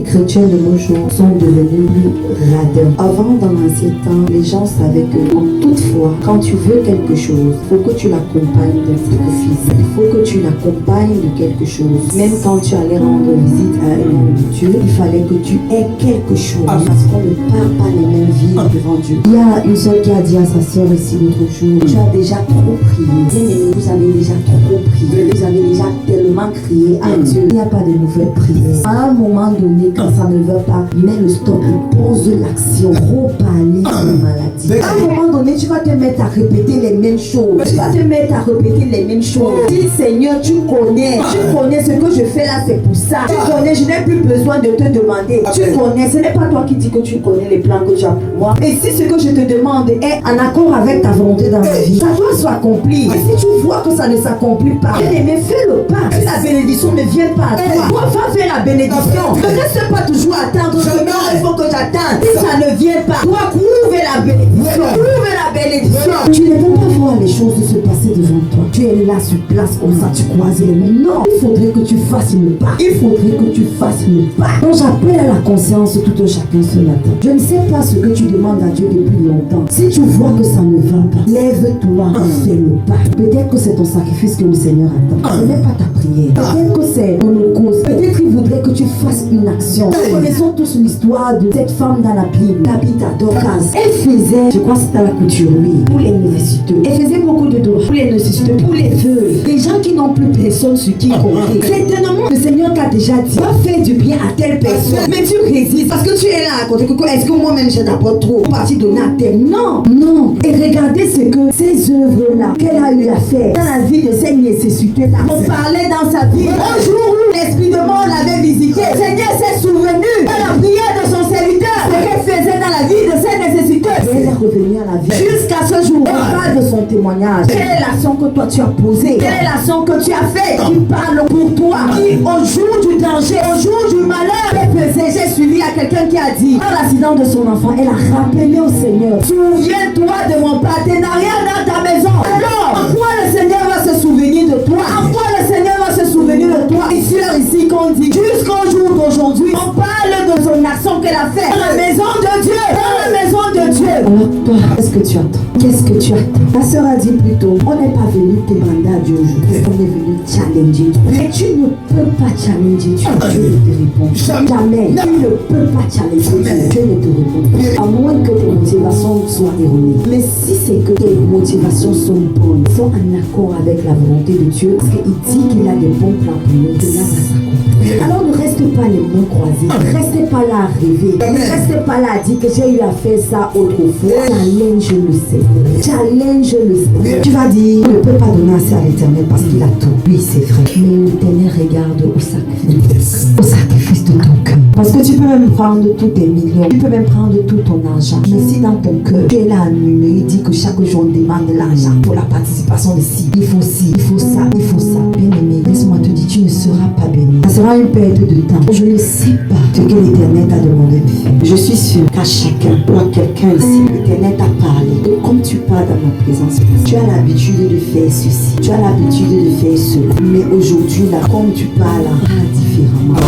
Les chrétiens de nos jours sont devenus plus radins. Avant, dans l'ancien temps, les gens savaient que, toutefois, quand tu veux quelque chose, il faut que tu l'accompagnes d'un sacrifice. Il faut que tu l'accompagnes de quelque chose. Même quand tu allais rendre visite à un homme de Dieu, il fallait que tu aies quelque chose. Parce qu'on ne parle pas les mêmes vies devant Dieu. Il y a une soeur qui a dit à sa soeur ici l'autre jour, tu as déjà trop prié. Bien-aimé, vous avez déjà trop prié. Vous avez déjà tellement crié à Dieu. Il n'y a pas de nouvelles prières. À un moment donné, quand ça ne veut pas, mets le stop et pose l'action. Trop parler de la maladie. À un moment donné, tu vas te mettre à répéter les mêmes choses. Tu vas te mettre à répéter les mêmes choses. Dis Seigneur, tu connais ce que je fais là, c'est pour ça. Tu connais, je n'ai plus besoin de te demander. Tu connais, ce n'est pas toi qui dis que tu connais les plans que tu as pour moi. Et si ce que je te demande est en accord avec ta volonté dans ma vie, ça doit s'accomplir. Et si tu vois que ça ne s'accomplit pas, bien-aimé, fais-le pas. Si la bénédiction ne vient pas à toi, toi va faire la bénédiction. Ne reste pas toujours attendre. Non, il faut que j'attende. Si ça ne vient pas, toi trouve la bénédiction. Trouve la bénédiction. Tu ne peux pas voir les choses se passer devant toi. Tu es là sur place comme ça, tu croises les mains. Non, il faudrait que tu fasses le pas. Il faudrait que tu fasses le pas. Donc j'appelle à la conscience tout un chacun ce matin. Je ne sais pas ce que tu demandes à Dieu depuis longtemps. Si tu vois que ça ne va pas, lève-toi et fais le pas. Peut-être que c'est ton sacrifice que le Seigneur attend. Ce n'est pas ta prière. Peut-être que c'est ton cause. Peut-être qu'il voudrait que tu fasses une action. Nous connaissons tous l'histoire de cette femme dans la Bible, Tabitha Dorcas. Elle faisait, je crois que c'était à la couturerie, pour les nécessiteux. Elle faisait beaucoup de dons pour les nécessiteux, pour les veuves. Des gens qui n'ont plus personne sur qui compter. Certainement, le Seigneur t'a déjà dit, va faire du bien à telle personne. Mais tu résistes parce que tu es là à côté. Est-ce que moi-même je n'apporte trop pour partir donner à tel? Non, non. Et regardez ce que ces œuvres-là qu'elle a eu à faire dans la vie de ces nécessiteux-là. On parlait dans sa vie. Un jour où l'Esprit de mort l'avait visité, le Seigneur s'est souvenu de la prière de son serviteur, ce qu'elle faisait dans la vie de ses nécessiteux. Et elle est revenue à la vie. Jusqu'à ce jour, elle parle de son témoignage. Quelle est l'action que toi tu as posée? Quelle est l'action que tu as faite? Qui parle pour toi? Qui au jour du danger, au jour du malheur, j'ai suivi à quelqu'un qui a dit, dans l'accident de son enfant, elle a rappelé au Seigneur, souviens-toi de mon partenariat dans ta maison. Alors, en quoi le Seigneur va se souvenir de toi? En quoi le Seigneur va se souvenir de toi? Ici qu'on dit, jusqu'au jour d'aujourd'hui, on parle de son action qu'elle a faite dans la maison de Dieu. Dans la maison de Dieu. Alors toi, qu'est-ce que tu attends? Qu'est-ce que tu attends? Ma soeur a dit plus tôt, on n'est pas venu te demander à Dieu aujourd'hui. On est venu challenger Dieu. Mais tu ne peux pas challenger Dieu. Dieu ne te répond jamais. Tu ne peux pas challenger Dieu. Dieu ne te répond pas. À moins que tes motivations soient erronées. Mais si c'est que tes motivations sont bonnes, sont en accord avec la volonté de Dieu, parce qu'il dit qu'il a des bons plans pour nous, cela va s'accomplir. Alors ne reste pas les mains croisées. Ne restez pas là à rêver. Ne restez pas là à dire que j'ai eu à faire ça autrefois. Challenge le Seigneur. Challenge le Seigneur. Tu vas dire, on ne peut pas donner assez à l'Éternel parce qu'il a tout. Oui, c'est vrai. Mais l'Éternel regarde au sacrifice. Au sacrifice de ton cœur. Parce que tu peux même prendre tous tes millions. Tu peux même prendre tout ton argent. Mais si dans ton cœur, tu es là à murmurer, dit que chaque jour on demande l'argent pour la participation ici. Il faut ci, il faut ça, il faut ça. Bien aimé, laisse-moi te dire, tu ne seras pas béni. Ça sera une perte de temps. Je ne sais pas ce que l'Éternel t'a demandé de faire. Je suis sûre qu'à chacun ou à quelqu'un ici, l'Éternel t'a parlé. Et comme tu parles dans ma présence, tu as l'habitude de faire ceci. Tu as l'habitude de faire cela. Mais aujourd'hui, là, comme tu parles, différemment.